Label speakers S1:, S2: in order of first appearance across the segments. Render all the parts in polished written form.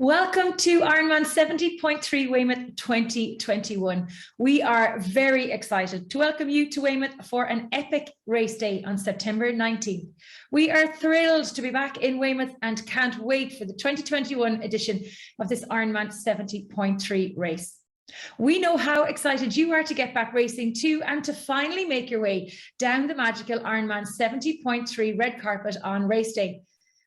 S1: Welcome to IRONMAN 70.3 Weymouth 2021. We are very excited to welcome you to Weymouth for an epic race day on September 19th. We are thrilled to be back in Weymouth and can't wait for the 2021 edition of this IRONMAN 70.3 race. We know how excited you are to get back racing too and to finally make your way down the magical IRONMAN 70.3 red carpet on race day.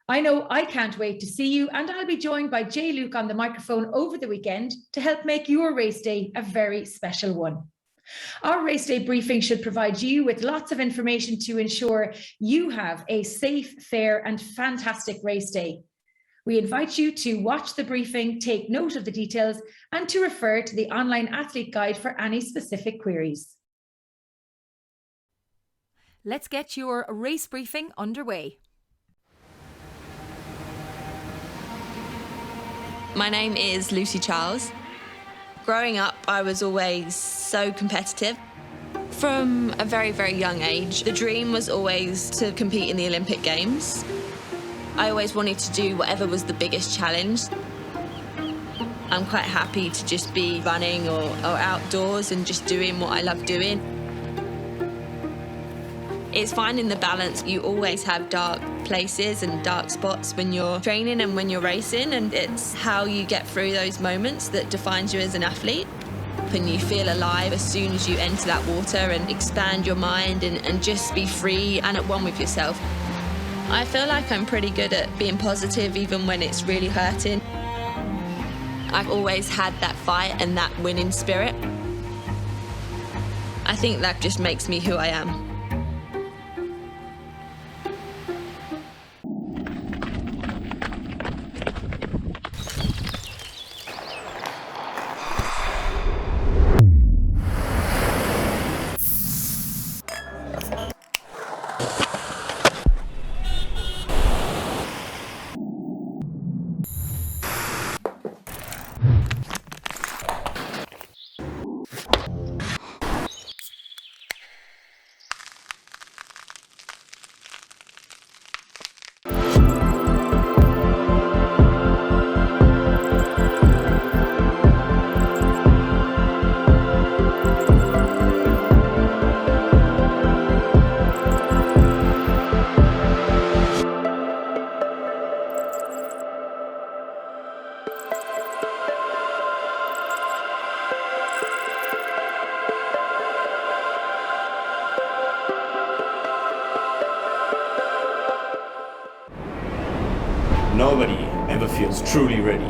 S1: I know I can't wait to see you, and I'll be joined by Jay Luke on the microphone over the weekend to help make your race day a very special one. Our race day briefing should provide you with lots of information to ensure you have a safe, fair and fantastic race day. We invite you to watch the briefing, take note of the details and to refer to the online athlete guide for any specific queries.
S2: Let's get your race briefing underway.
S3: My name is Lucy Charles. Growing up, I was always so competitive. From a very, very young age, the dream was always to compete in the Olympic Games. I always wanted to do whatever was the biggest challenge. I'm quite happy to just be running or outdoors and just doing what I love doing. It's finding the balance. You always have dark places and dark spots when you're training and when you're racing, and it's how you get through those moments that defines you as an athlete. And you feel alive as soon as you enter that water and expand your mind and just be free and at one with yourself. I feel like I'm pretty good at being positive even when it's really hurting. I've always had that fight and that winning spirit. I think that just makes me who I am.
S4: Nobody ever feels truly ready.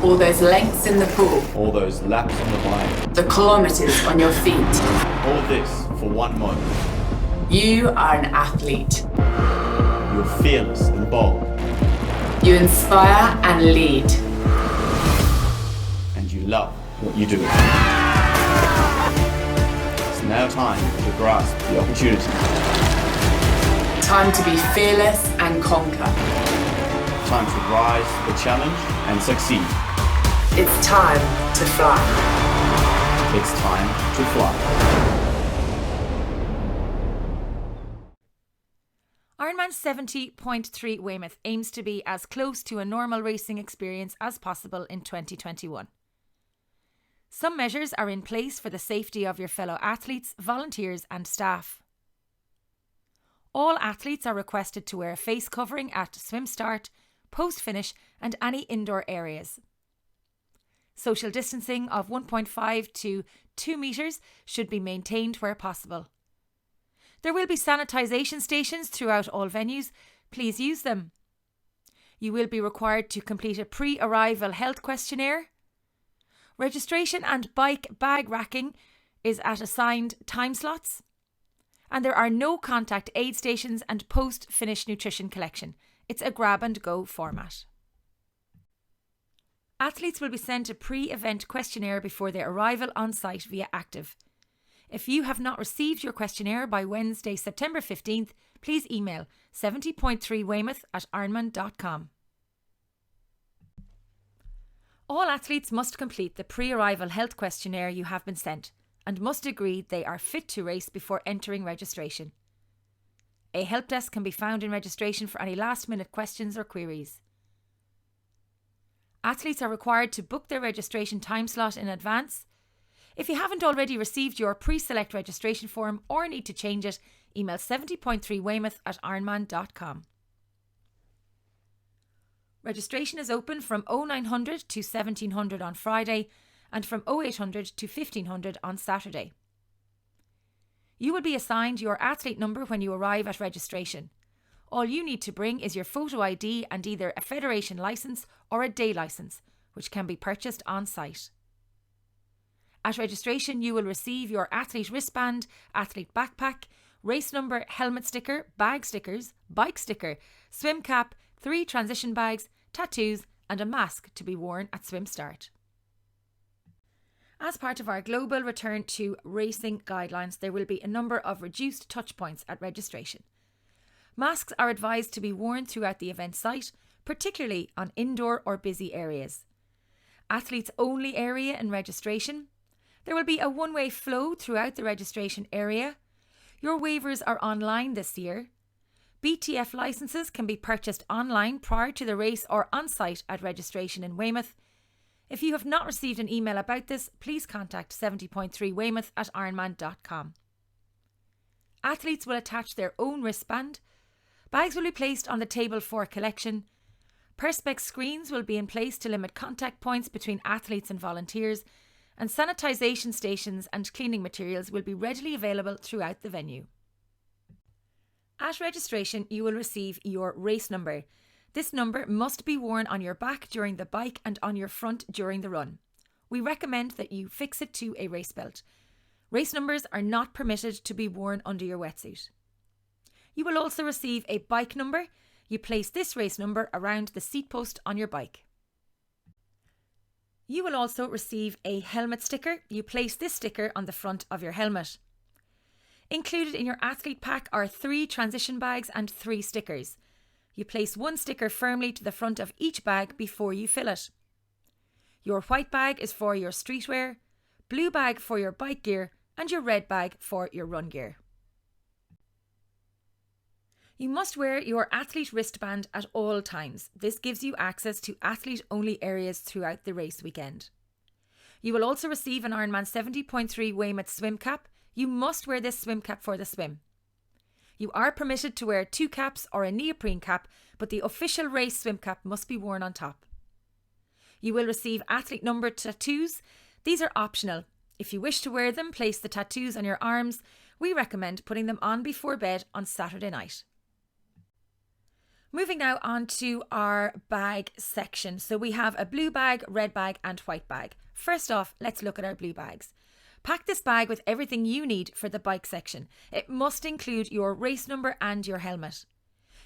S5: All those lengths in the pool.
S4: All those laps on the bike.
S5: The kilometers on your feet.
S4: All this for one moment.
S5: You are an athlete.
S4: You're fearless and bold.
S5: You inspire and lead.
S4: And you love what you do. It's now time to grasp the opportunity.
S5: Time to be fearless and conquer.
S4: Time to rise to the challenge and succeed.
S5: It's time to fly.
S4: It's time to fly.
S2: IRONMAN 70.3 Weymouth aims to be as close to a normal racing experience as possible in 2021. Some measures are in place for the safety of your fellow athletes, volunteers and staff. All athletes are requested to wear a face covering at swim start, post-finish and any indoor areas. Social distancing of 1.5 to 2 metres should be maintained where possible. There will be sanitisation stations throughout all venues. Please use them. You will be required to complete a pre-arrival health questionnaire. Registration and bike bag racking is at assigned time slots. And there are no contact aid stations and post-finish nutrition collection. It's a grab and go format. Athletes will be sent a pre-event questionnaire before their arrival on site via Active. If you have not received your questionnaire by Wednesday, September 15th, please email 70.3weymouth@ironman.com. All athletes must complete the pre-arrival health questionnaire you have been sent and must agree they are fit to race before entering registration. A help desk can be found in registration for any last-minute questions or queries. Athletes are required to book their registration time slot in advance. If you haven't already received your pre-select registration form or need to change it, email 70.3Weymouth@ironman.com. Registration is open from 0900 to 1700 on Friday and from 0800 to 1500 on Saturday. You will be assigned your athlete number when you arrive at registration. All you need to bring is your photo ID and either a federation licence or a day licence, which can be purchased on site. At registration, you will receive your athlete wristband, athlete backpack, race number, helmet sticker, bag stickers, bike sticker, swim cap, 3 transition bags, tattoos and a mask to be worn at swim start. As part of our global return to racing guidelines, there will be a number of reduced touch points at registration. Masks are advised to be worn throughout the event site, particularly on indoor or busy areas. Athletes only area in registration. There will be a one-way flow throughout the registration area. Your waivers are online this year. BTF licences can be purchased online prior to the race or on-site at registration in Weymouth. If you have not received an email about this, please contact 70.3Weymouth@ironman.com. Athletes will attach their own wristband. Bags will be placed on the table for collection. Perspex screens will be in place to limit contact points between athletes and volunteers, and sanitisation stations and cleaning materials will be readily available throughout the venue. At registration, you will receive your race number. This number must be worn on your back during the bike and on your front during the run. We recommend that you fix it to a race belt. Race numbers are not permitted to be worn under your wetsuit. You will also receive a bike number. You place this race number around the seat post on your bike. You will also receive a helmet sticker. You place this sticker on the front of your helmet. Included in your athlete pack are 3 transition bags and 3 stickers. You place 1 sticker firmly to the front of each bag before you fill it. Your white bag is for your streetwear, blue bag for your bike gear, and your red bag for your run gear. You must wear your athlete wristband at all times. This gives you access to athlete-only areas throughout the race weekend. You will also receive an Ironman 70.3 Weymouth swim cap. You must wear this swim cap for the swim. You are permitted to wear 2 caps or a neoprene cap, but the official race swim cap must be worn on top. You will receive athlete number tattoos. These are optional. If you wish to wear them, place the tattoos on your arms. We recommend putting them on before bed on Saturday night. Moving now on to our bag section. So we have a blue bag, red bag and white bag. First off, let's look at our blue bags. Pack this bag with everything you need for the bike section. It must include your race number and your helmet.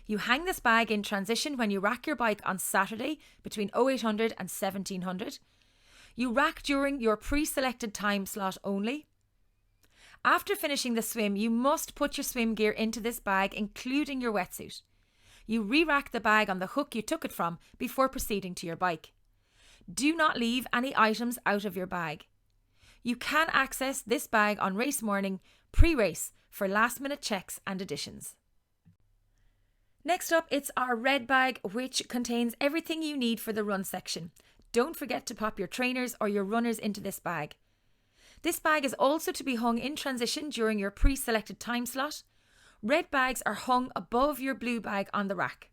S2: You hang this bag in transition when you rack your bike on Saturday between 0800 and 1700. You rack during your pre-selected time slot only. After finishing the swim, you must put your swim gear into this bag, including your wetsuit. You re-rack the bag on the hook you took it from before proceeding to your bike. Do not leave any items out of your bag. You can access this bag on race morning, pre-race, for last-minute checks and additions. Next up, it's our red bag, which contains everything you need for the run section. Don't forget to pop your trainers or your runners into this bag. This bag is also to be hung in transition during your pre-selected time slot. Red bags are hung above your blue bag on the rack.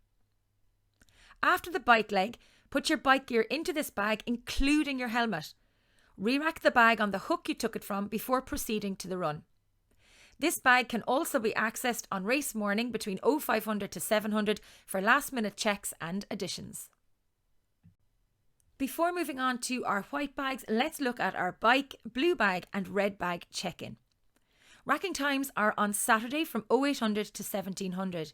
S2: After the bike leg, put your bike gear into this bag, including your helmet. Re-rack the bag on the hook you took it from before proceeding to the run. This bag can also be accessed on race morning between 0500 to 700 for last-minute checks and additions. Before moving on to our white bags, let's look at our bike, blue bag and red bag check-in. Racking times are on Saturday from 0800 to 1700.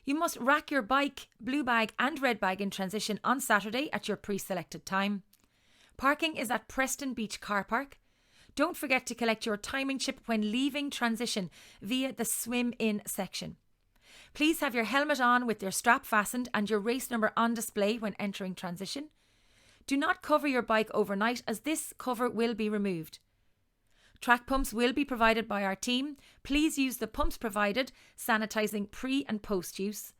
S2: You must rack your bike, blue bag and red bag in transition on Saturday at your pre-selected time. Parking is at Preston Beach Car Park. Don't forget to collect your timing chip when leaving transition via the swim in section. Please have your helmet on with your strap fastened and your race number on display when entering transition. Do not cover your bike overnight, as this cover will be removed. Track pumps will be provided by our team. Please use the pumps provided, sanitising pre and post use.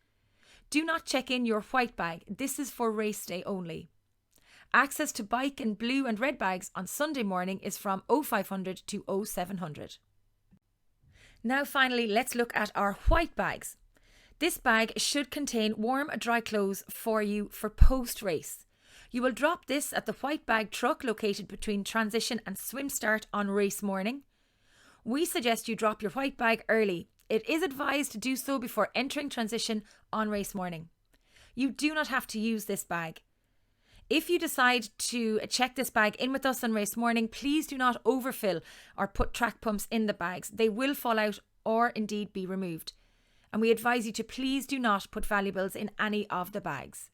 S2: Do not check in your white bag. This is for race day only. Access to bike and blue and red bags on Sunday morning is from 0500 to 0700. Now finally, let's look at our white bags. This bag should contain warm, dry clothes for you for post-race. You will drop this at the white bag truck located between transition and swim start on race morning. We suggest you drop your white bag early. It is advised to do so before entering transition on race morning. You do not have to use this bag. If you decide to check this bag in with us on race morning, please do not overfill or put track pumps in the bags. They will fall out or indeed be removed. And we advise you to please do not put valuables in any of the bags.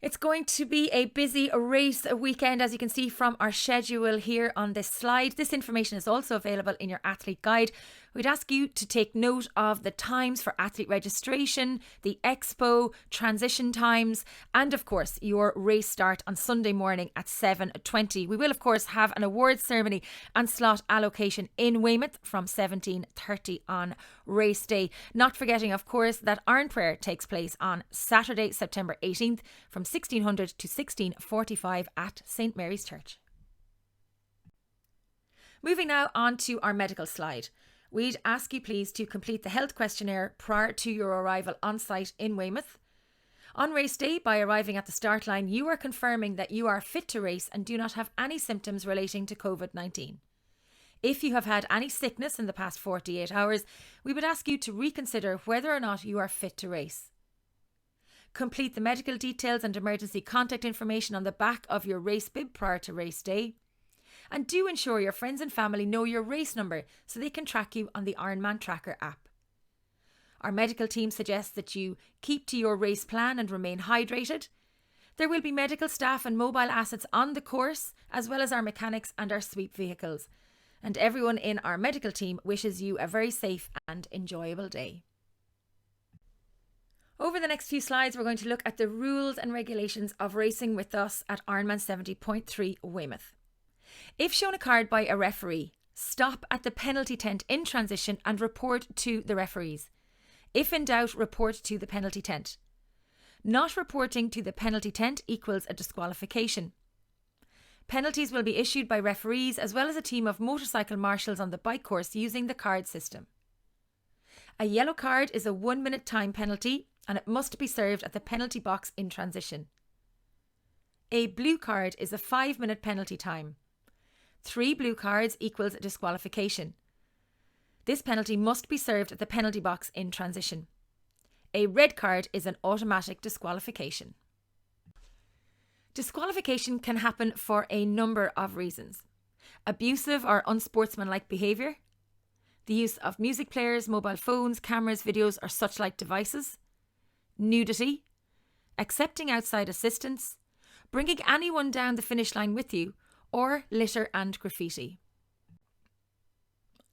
S2: It's going to be a busy race weekend, as you can see from our schedule here on this slide. This information is also available in your athlete guide. We'd ask you to take note of the times for athlete registration, the expo, transition times, and of course your race start on Sunday morning at 7:20. We will of course have an awards ceremony and slot allocation in Weymouth from 17:30 on race day. Not forgetting of course that Iron Prayer takes place on Saturday, September 18th from 1600 to 16:45 at St Mary's Church. Moving now on to our medical slide. We'd ask you please to complete the health questionnaire prior to your arrival on site in Weymouth. On race day, by arriving at the start line, you are confirming that you are fit to race and do not have any symptoms relating to COVID-19. If you have had any sickness in the past 48 hours, we would ask you to reconsider whether or not you are fit to race. Complete the medical details and emergency contact information on the back of your race bib prior to race day. And do ensure your friends and family know your race number so they can track you on the Ironman Tracker app. Our medical team suggests that you keep to your race plan and remain hydrated. There will be medical staff and mobile assets on the course, as well as our mechanics and our sweep vehicles. And everyone in our medical team wishes you a very safe and enjoyable day. Over the next few slides, we're going to look at the rules and regulations of racing with us at IRONMAN 70.3 Weymouth. If shown a card by a referee, stop at the penalty tent in transition and report to the referees. If in doubt, report to the penalty tent. Not reporting to the penalty tent equals a disqualification. Penalties will be issued by referees as well as a team of motorcycle marshals on the bike course using the card system. A yellow card is a 1-minute time penalty and it must be served at the penalty box in transition. A blue card is a 5-minute penalty time. 3 blue cards equals a disqualification. This penalty must be served at the penalty box in transition. A red card is an automatic disqualification. Disqualification can happen for a number of reasons. Abusive or unsportsmanlike behaviour, the use of music players, mobile phones, cameras, videos or such like devices, nudity, accepting outside assistance, bringing anyone down the finish line with you, or litter and graffiti.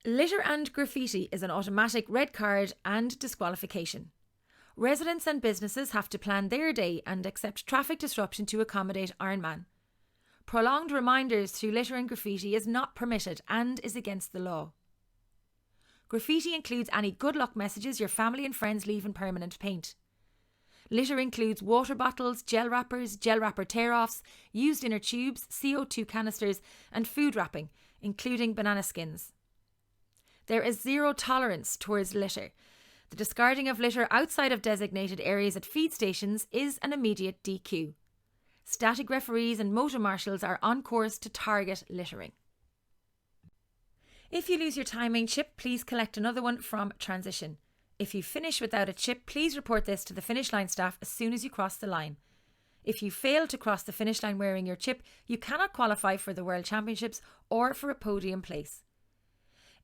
S2: Litter and graffiti is an automatic red card and disqualification. Residents and businesses have to plan their day and accept traffic disruption to accommodate Ironman. Prolonged reminders through litter and graffiti is not permitted and is against the law. Graffiti includes any good luck messages your family and friends leave in permanent paint. Litter includes water bottles, gel wrapper tear-offs, used inner tubes, CO2 canisters and food wrapping, including banana skins. There is zero tolerance towards litter. The discarding of litter outside of designated areas at feed stations is an immediate DQ. Static referees and motor marshals are on course to target littering. If you lose your timing chip, please collect another one from transition. If you finish without a chip, please report this to the finish line staff as soon as you cross the line. If you fail to cross the finish line wearing your chip, you cannot qualify for the World Championships or for a podium place.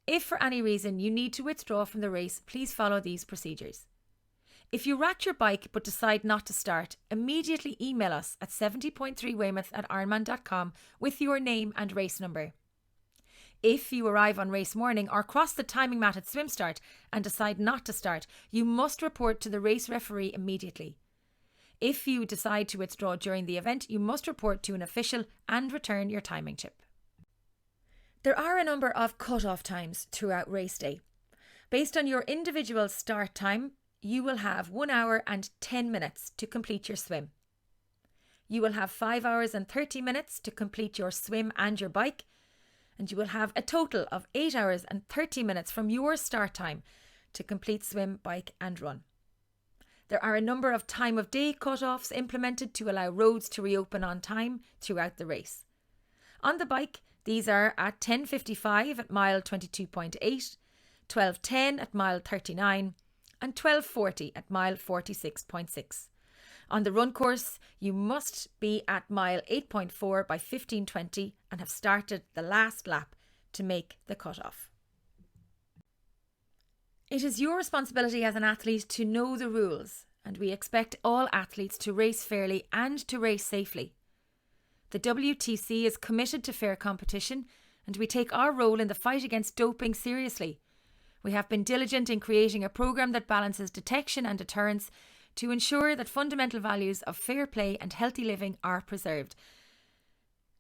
S2: If for any reason you need to withdraw from the race, please follow these procedures. If you racked your bike but decide not to start, immediately email us at 70.3weymouth@ironman.com with your name and race number. If you arrive on race morning or cross the timing mat at swim start and decide not to start, you must report to the race referee immediately. If you decide to withdraw during the event, you must report to an official and return your timing chip. There are a number of cut-off times throughout race day. Based on your individual start time, you will have 1 hour and 10 minutes to complete your swim. You will have 5 hours and 30 minutes to complete your swim and your bike, and you will have a total of 8 hours and 30 minutes from your start time to complete swim, bike and run. There are a number of time of day cut-offs implemented to allow roads to reopen on time throughout the race. On the bike, these are at 10:55 at mile 22.8, 12:10 at mile 39 and 12:40 at mile 46.6. On the run course, you must be at mile 8.4 by 15:20 and have started the last lap to make the cut-off. It is your responsibility as an athlete to know the rules, and we expect all athletes to race fairly and to race safely. The WTC is committed to fair competition, and we take our role in the fight against doping seriously. We have been diligent in creating a programme that balances detection and deterrence to ensure that fundamental values of fair play and healthy living are preserved.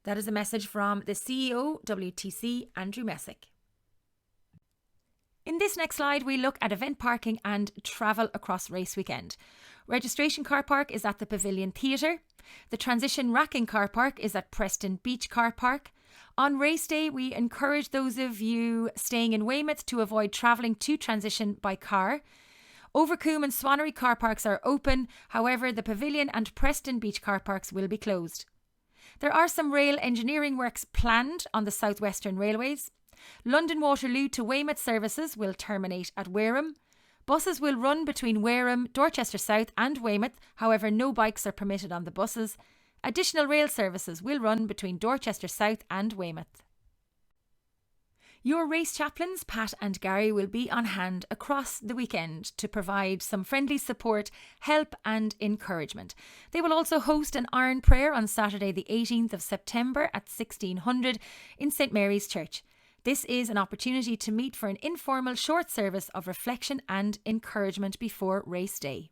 S2: That is a message from the CEO, WTC, Andrew Messick. In this next slide, we look at event parking and travel across race weekend. Registration car park is at the Pavilion Theatre. The transition racking car park is at Preston Beach Car Park. On race day, we encourage those of you staying in Weymouth to avoid travelling to transition by car. Overcombe and Swannery car parks are open. However, the Pavilion and Preston Beach car parks will be closed. There are some rail engineering works planned on the South Western Railways. London Waterloo to Weymouth services will terminate at Wareham. Buses will run between Wareham, Dorchester South and Weymouth, however no bikes are permitted on the buses. Additional rail services will run between Dorchester South and Weymouth. Your race chaplains, Pat and Gary, will be on hand across the weekend to provide some friendly support, help and encouragement. They will also host an Iron Prayer on Saturday the 18th of September at 1600 in St Mary's Church. This is an opportunity to meet for an informal short service of reflection and encouragement before race day.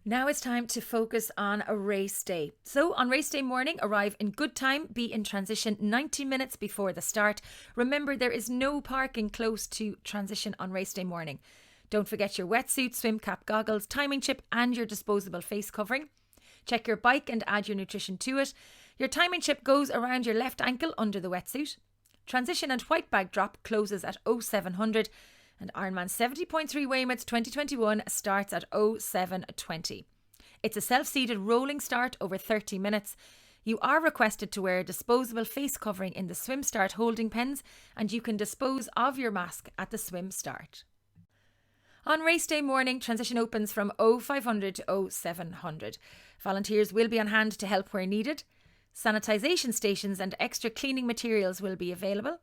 S2: Now it's time to focus on a race day. So on race day morning, arrive in good time, be in transition 90 minutes before the start. Remember, there is no parking close to transition on race day morning. Don't forget your wetsuit, swim cap, goggles, timing chip and your disposable face covering. Check your bike and add your nutrition to it. Your timing chip goes around your left ankle under the wetsuit. Transition and white bag drop closes at 0700 and Ironman 70.3 Weymouth 2021 starts at 0720. It's a self-seated rolling start over 30 minutes. You are requested to wear a disposable face covering in the swim start holding pens and you can dispose of your mask at the swim start. On race day morning, transition opens from 0500 to 0700. Volunteers will be on hand to help where needed. Sanitisation stations and extra cleaning materials will be available.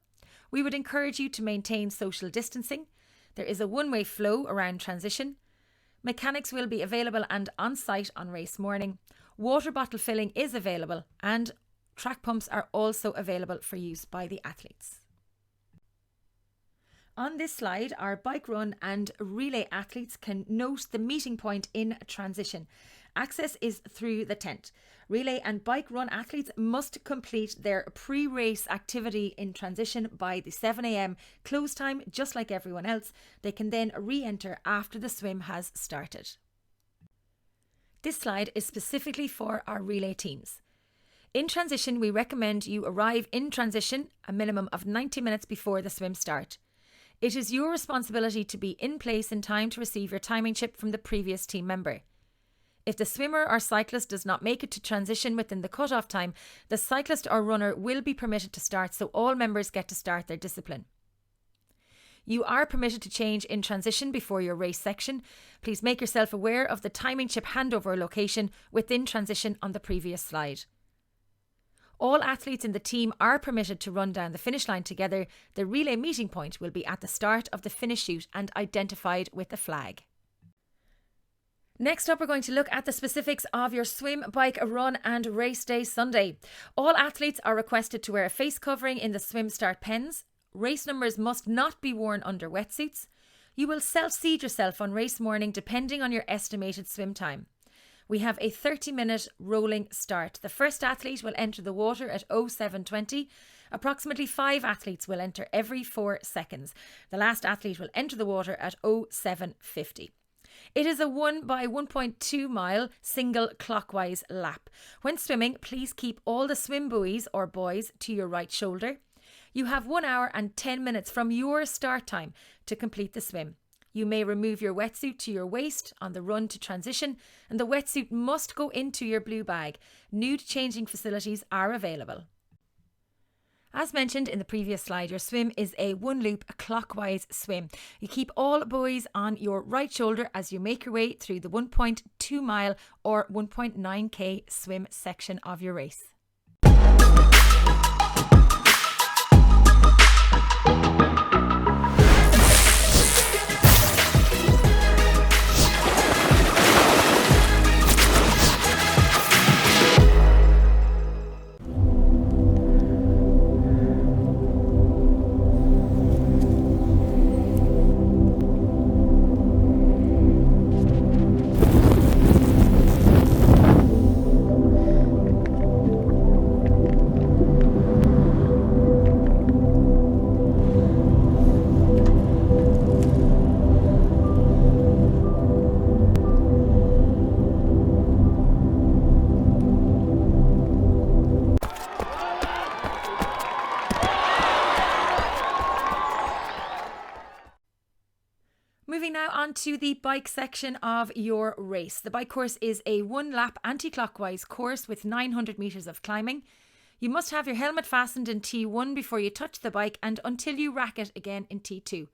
S2: We would encourage you to maintain social distancing. There is a one-way flow around transition. Mechanics will be available and on site on race morning. Water bottle filling is available and track pumps are also available for use by the athletes. On this slide, our bike run and relay athletes can note the meeting point in transition. Access is through the tent. Relay and bike run athletes must complete their pre-race activity in transition by the 7 a.m. close time, just like everyone else. They can then re-enter after the swim has started. This slide is specifically for our relay teams. In transition, we recommend you arrive in transition a minimum of 90 minutes before the swim start. It is your responsibility to be in place in time to receive your timing chip from the previous team member. If the swimmer or cyclist does not make it to transition within the cut-off time, the cyclist or runner will be permitted to start, so all members get to start their discipline. You are permitted to change in transition before your race section. Please make yourself aware of the timing chip handover location within transition on the previous slide. All athletes in the team are permitted to run down the finish line together. The relay meeting point will be at the start of the finish chute and identified with a flag. Next up, we're going to look at the specifics of your swim, bike, run and race day Sunday. All athletes are requested to wear a face covering in the swim start pens. Race numbers must not be worn under wetsuits. You will self-seed yourself on race morning depending on your estimated swim time. We have a 30-minute rolling start. The first athlete will enter the water at 07:20. Approximately 5 athletes will enter every 4 seconds. The last athlete will enter the water at 07:50. It is a 1 by 1.2 mile single clockwise lap. When swimming, please keep all the swim buoys or buoys to your right shoulder. You have 1 hour and 10 minutes from your start time to complete the swim. You may remove your wetsuit to your waist on the run to transition, and the wetsuit must go into your blue bag. Nude changing facilities are available. As mentioned in the previous slide, your swim is a 1 loop clockwise swim. You keep all buoys on your right shoulder as you make your way through the 1.2 mile or 1.9k swim section of your race. Moving now on to the bike section of your race. The bike course is a 1 lap anti-clockwise course with 900 metres of climbing. You must have your helmet fastened in T1 before you touch the bike and until you rack it again in T2.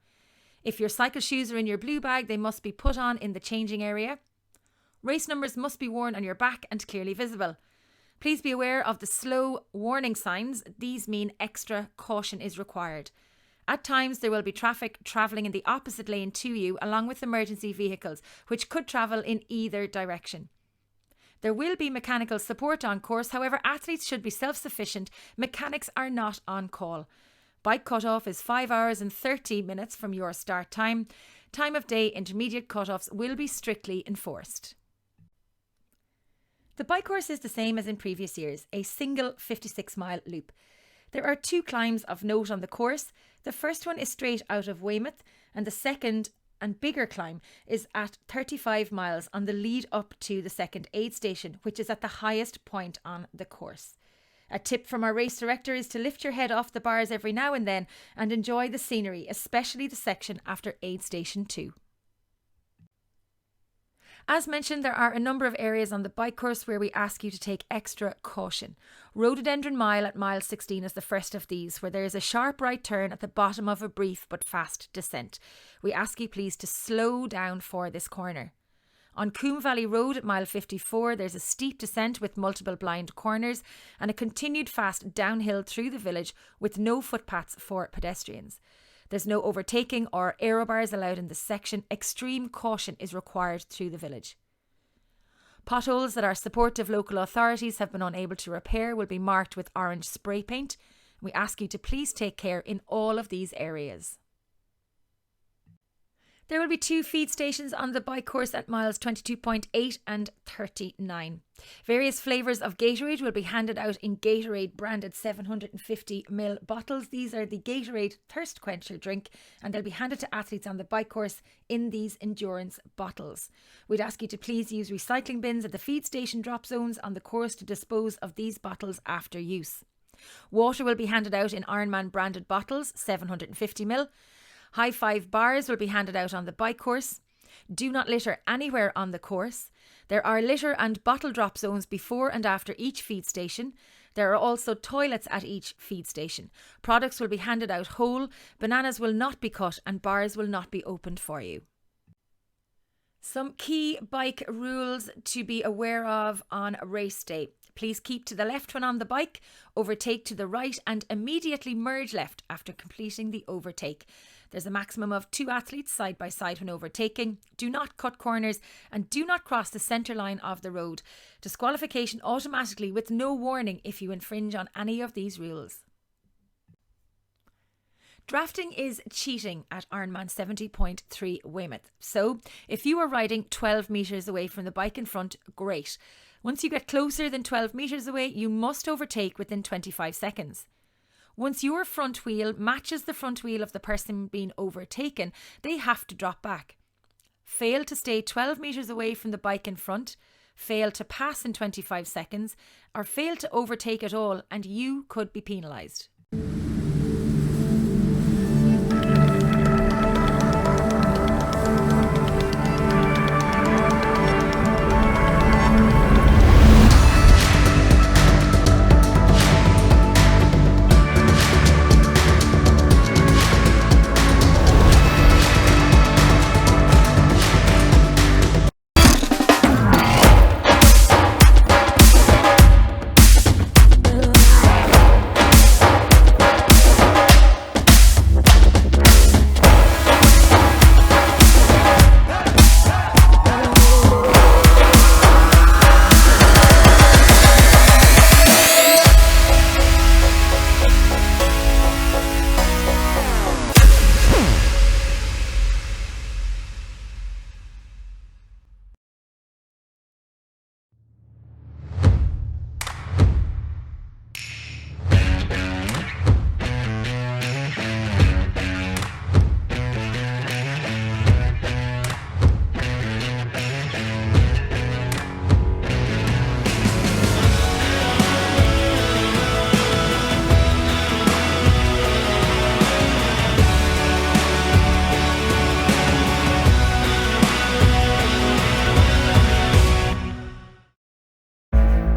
S2: If your cycle shoes are in your blue bag, they must be put on in the changing area. Race numbers must be worn on your back and clearly visible. Please be aware of the slow warning signs. These mean extra caution is required. At times, there will be traffic travelling in the opposite lane to you, along with emergency vehicles, which could travel in either direction. There will be mechanical support on course, however, athletes should be self-sufficient. Mechanics are not on call. Bike cut-off is 5 hours and 30 minutes from your start time. Time of day intermediate cut-offs will be strictly enforced. The bike course is the same as in previous years, a single 56-mile loop. There are 2 climbs of note on the course. The first one is straight out of Weymouth, and the second and bigger climb is at 35 miles on the lead up to the second aid station, which is at the highest point on the course. A tip from our race director is to lift your head off the bars every now and then and enjoy the scenery, especially the section after aid station 2. As mentioned, there are a number of areas on the bike course where we ask you to take extra caution. Rhododendron Mile at mile 16 is the first of these, where there is a sharp right turn at the bottom of a brief but fast descent. We ask you please to slow down for this corner. On Coombe Valley Road at mile 54, there's a steep descent with multiple blind corners and a continued fast downhill through the village with no footpaths for pedestrians. There's no overtaking or aero bars allowed in this section. Extreme caution is required through the village. Potholes that our supportive local authorities have been unable to repair will be marked with orange spray paint. We ask you to please take care in all of these areas. There will be 2 feed stations on the bike course at miles 22.8 and 39. Various flavours of Gatorade will be handed out in Gatorade branded 750ml bottles. These are the Gatorade Thirst Quencher drink, and they'll be handed to athletes on the bike course in these endurance bottles. We'd ask you to please use recycling bins at the feed station drop zones on the course to dispose of these bottles after use. Water will be handed out in IRONMAN branded bottles, 750ml. High five bars will be handed out on the bike course. Do not litter anywhere on the course. There are litter and bottle drop zones before and after each feed station. There are also toilets at each feed station. Products will be handed out whole. Bananas will not be cut and bars will not be opened for you. Some key bike rules to be aware of on race day. Please keep to the left when on the bike, overtake to the right and immediately merge left after completing the overtake. There's a maximum of 2 athletes side by side when overtaking. Do not cut corners and do not cross the centre line of the road. Disqualification automatically with no warning if you infringe on any of these rules. Drafting is cheating at IRONMAN 70.3 Weymouth. So, if you are riding 12 metres away from the bike in front, great. Once you get closer than 12 metres away, you must overtake within 25 seconds. Once your front wheel matches the front wheel of the person being overtaken, they have to drop back. Fail to stay 12 metres away from the bike in front, fail to pass in 25 seconds, or fail to overtake at all, and you could be penalised.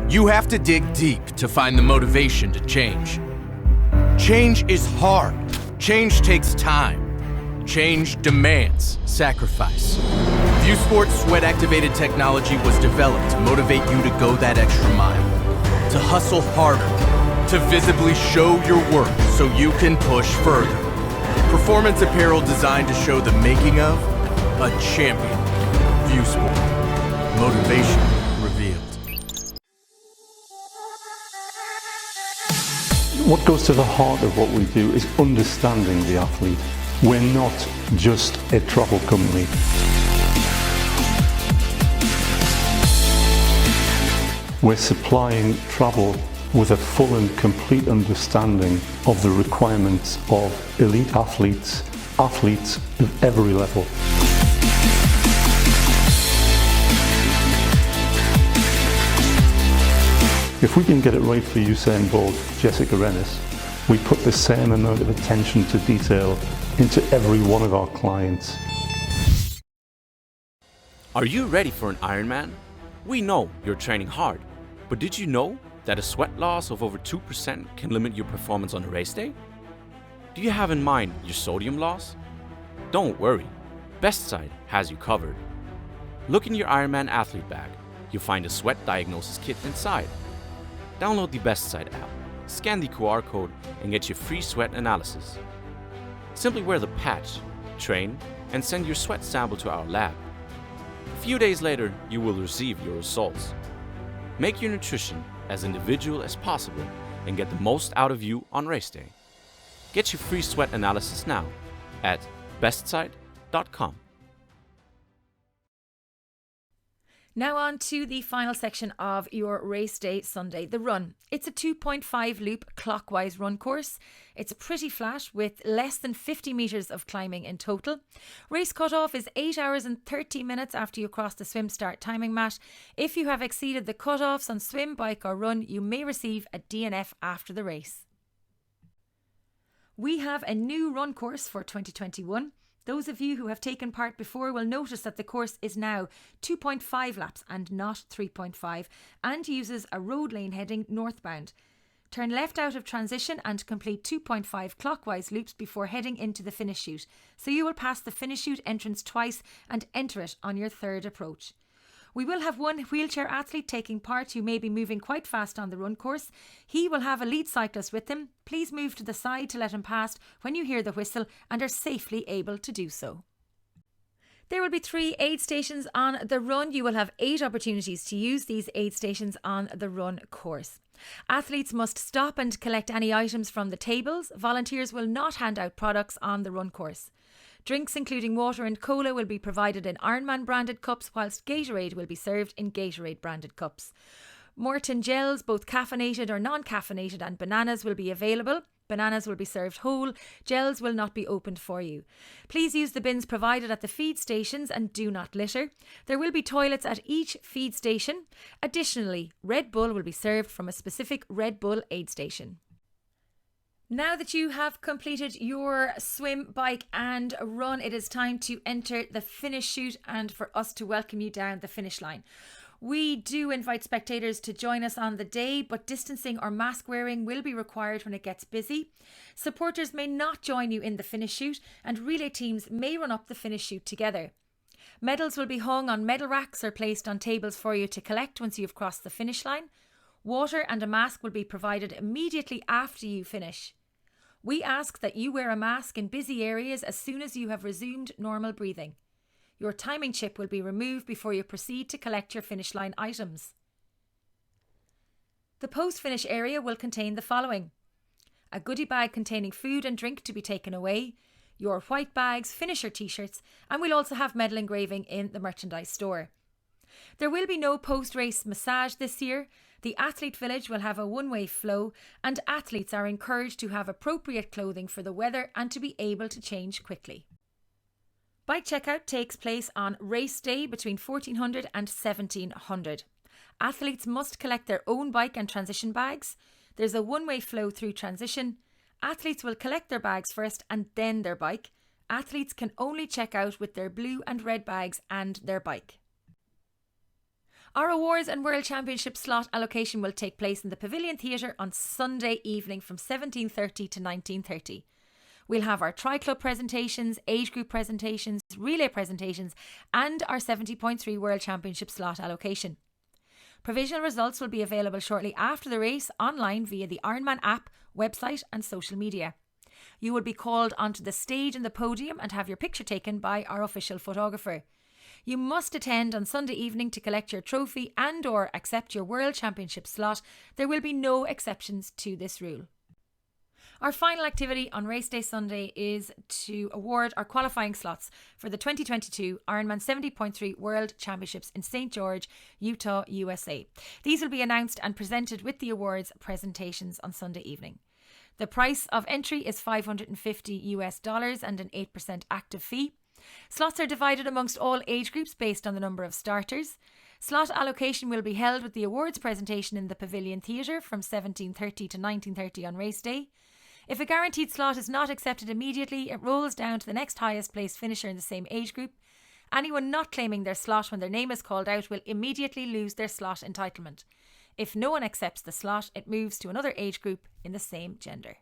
S6: You have to dig deep to find the motivation to change. Change is hard. Change takes time. Change demands sacrifice. ViewSport's sweat-activated technology was developed to motivate you to go that extra mile, to hustle harder, to visibly show your worth so you can push further. Performance apparel designed to show the making of a champion. ViewSport. Motivation revealed.
S7: What goes to the heart of what we do is understanding the athlete. We're not just a travel company. We're supplying travel with a full and complete understanding of the requirements of elite athletes, athletes of every level. If we can get it right for Usain Bolt, Jessica Rennis, we put the same amount of attention to detail into every one of our clients.
S8: Are you ready for an Ironman? We know you're training hard, but did you know that a sweat loss of over 2% can limit your performance on a race day? Do you have in mind your sodium loss? Don't worry, Bestside has you covered. Look in your Ironman athlete bag. You'll find a sweat diagnosis kit inside. Download the Bestside app, scan the QR code, and get your free sweat analysis. Simply wear the patch, train, and send your sweat sample to our lab. A few days later, you will receive your results. Make your nutrition as individual as possible and get the most out of you on race day. Get your free sweat analysis now at bestside.com.
S2: Now on to the final section of your race day Sunday, the run. It's a 2.5 loop clockwise run course. It's pretty flat with less than 50 metres of climbing in total. Race cutoff is 8 hours and 30 minutes after you cross the swim start timing mat. If you have exceeded the cutoffs on swim, bike or run, you may receive a DNF after the race. We have a new run course for 2021. Those of you who have taken part before will notice that the course is now 2.5 laps and not 3.5 and uses a road lane heading northbound. Turn left out of transition and complete 2.5 clockwise loops before heading into the finish chute. So you will pass the finish chute entrance twice and enter it on your third approach. We will have one wheelchair athlete taking part who may be moving quite fast on the run course. He will have a lead cyclist with him. Please move to the side to let him pass when you hear the whistle and are safely able to do so. There will be 3 aid stations on the run. You will have 8 opportunities to use these aid stations on the run course. Athletes must stop and collect any items from the tables. Volunteers will not hand out products on the run course. Drinks including water and cola will be provided in Ironman branded cups, whilst Gatorade will be served in Gatorade branded cups. Morton gels, both caffeinated or non-caffeinated, and bananas will be available. Bananas will be served whole. Gels will not be opened for you. Please use the bins provided at the feed stations and do not litter. There will be toilets at each feed station. Additionally, Red Bull will be served from a specific Red Bull aid station. Now that you have completed your swim, bike and run, it is time to enter the finish chute and for us to welcome you down the finish line. We do invite spectators to join us on the day, but distancing or mask wearing will be required when it gets busy. Supporters may not join you in the finish chute and relay teams may run up the finish chute together. Medals will be hung on medal racks or placed on tables for you to collect once you've crossed the finish line. Water and a mask will be provided immediately after you finish. We ask that you wear a mask in busy areas as soon as you have resumed normal breathing. Your timing chip will be removed before you proceed to collect your finish line items. The post-finish area will contain the following: a goodie bag containing food and drink to be taken away, your white bags, finisher t-shirts, and we'll also have medal engraving in the merchandise store. There will be no post-race massage this year. The athlete village will have a one-way flow and athletes are encouraged to have appropriate clothing for the weather and to be able to change quickly. Bike checkout takes place on race day between 1400 and 1700. Athletes must collect their own bike and transition bags. There's a one-way flow through transition. Athletes will collect their bags first and then their bike. Athletes can only check out with their blue and red bags and their bike. Our awards and World Championship slot allocation will take place in the Pavilion Theatre on Sunday evening from 17:30 to 19:30. We'll have our tri-club presentations, age group presentations, relay presentations and our 70.3 World Championship slot allocation. Provisional results will be available shortly after the race online via the Ironman app, website and social media. You will be called onto the stage and the podium and have your picture taken by our official photographer. You must attend on Sunday evening to collect your trophy and or accept your World Championship slot. There will be no exceptions to this rule. Our final activity on race day Sunday is to award our qualifying slots for the 2022 Ironman 70.3 World Championships in St. George, Utah, USA. These will be announced and presented with the awards presentations on Sunday evening. The price of entry is $550 and an 8% active fee. Slots are divided amongst all age groups based on the number of starters. Slot allocation will be held with the awards presentation in the Pavilion Theatre from 17:30 to 19:30 on race day. If a guaranteed slot is not accepted immediately, it rolls down to the next highest placed finisher in the same age group. Anyone not claiming their slot when their name is called out will immediately lose their slot entitlement. If no one accepts the slot, it moves to another age group in the same gender.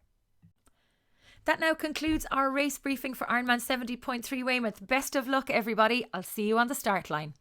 S2: That now concludes our race briefing for Ironman 70.3 Weymouth. Best of luck, everybody. I'll see you on the start line.